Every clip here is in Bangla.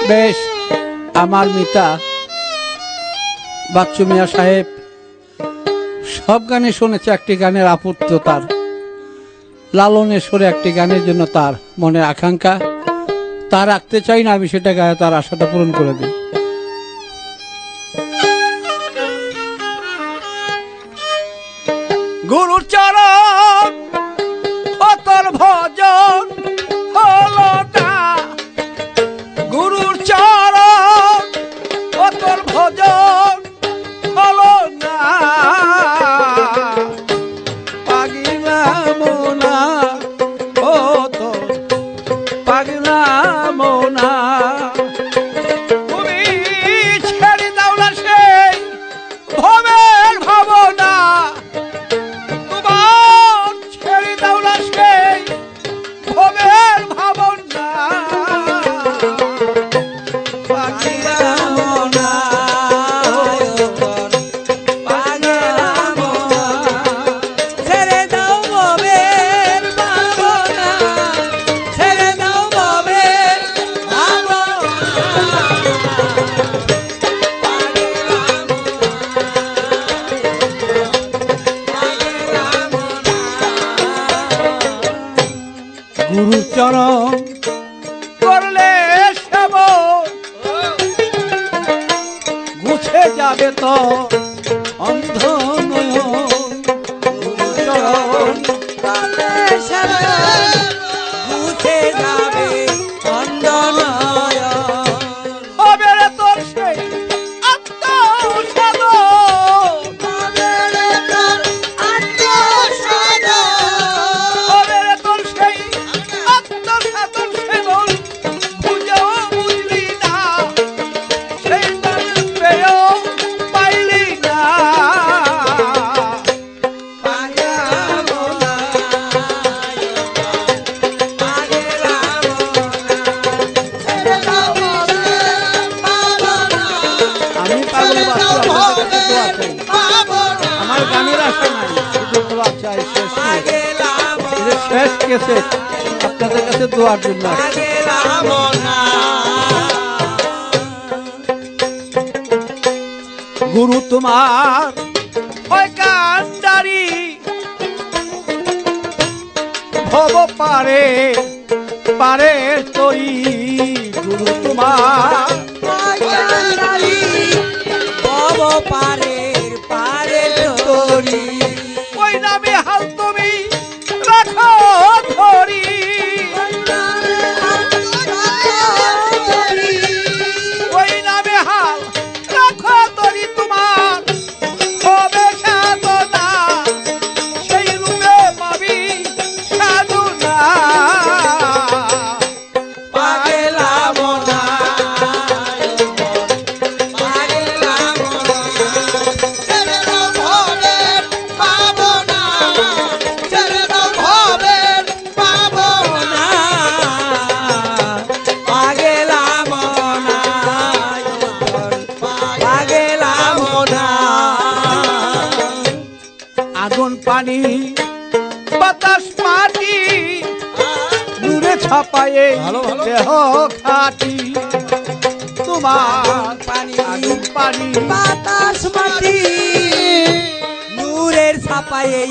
বেশ, আমার মিতা বাচ্চু মিয়া সাহেব সব গানে শুনেছে, একটি গানের আপত্তি তার, লালনের সুরে একটি গানের জন্য তার মনের আকাঙ্ক্ষা, তা রাখতে চাই না, আমি সেটা গায়ে তার আশাটা পূরণ করে দিই। গুরুর চরণ অতর ভজন হলো না, গুরুর চরণ অতর ভজন হলো না, পাগলা মোনা ও তো পাগলা মোনা, তুমি ছেড়ে দাও না সেই ভবের ভাবনা, তোমার ছেড়ে দাও না সেই ভবের ভাবনা, পাগলা মোনা গুরু চরণ করলে সেবন গুছে যাবে তো অন্ধ নয়ন, গুরু চরণ করলে সেবন গুছে যাবে অন্ধ নয়ন, হবে রে তোর সেই আত্মসাধন, হবে রে তোর আত্মসাধন, হবে রে তোর সেই আত্মসাধন সেবন, বুঝেও বুঝলি না সেই তার পেয়েও পাইলি না, পাগলা মোনা পাগলা মোনা ছেড়ে দাও ভবের ভাবনা, আমি পাগল বাচ্চা আপনাদের কাছে দোয়া চাই, আমার গানের আশা নাই, শুধু দোয়া চাই, শেষ শেষ কেসে আপনাদের কাছে দোয়ার জন্য। গুরু তোমার ওই কান্ডারি ভব পারে পারে তরি, গুরু তোমার কান্ডারি ভব পারে পারে তরি, ওই নামে হাল তুমি রাখো ধরি, ওই নামে হাল রাখো ধরি, তোমার হবে সাধনা সেই রূপে পাবি সাধনা, পাগলা মোনা পাগলা মোনা ছেড়ে দাও ভবের ভাবনা, ছেড়ে দাও ভবের ভাবনা, পাগলা মোনা পাগলা মোনা, আগুন পানি বাতাস মাটি নূরে ছাপায়ে দেহ খাটি, তোমার পানি আগুন পানি বাতাস মাটি নূরের ছাপায়ে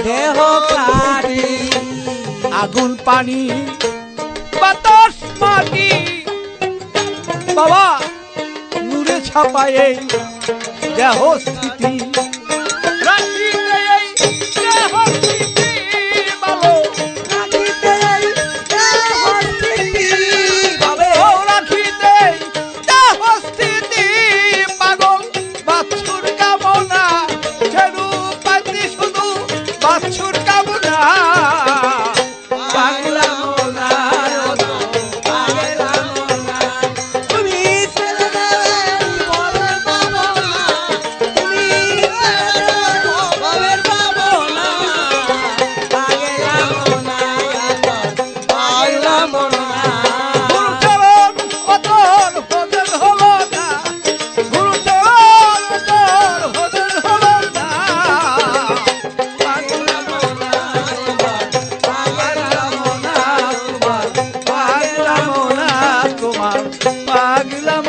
দেহ খাটি, আগুন পানি বাতাস মাটি বাবা নূরে ছাপায়ে দেহ স্থিতি, রাখিতে এই দেহ স্থিতি বলো, রাখিতে এই দেহ স্থিতি ভাবে, ও রাখিতে এই দেহ স্থিতি, পাগল বাছুর কামনা ছেড়ু পাতি শুধু বাছুর কামনা, পাগলা মোনা পাগলা মোনা তুমি ছেড়ে দেবে ভবের ভাবনা, তুমি লাগিলাম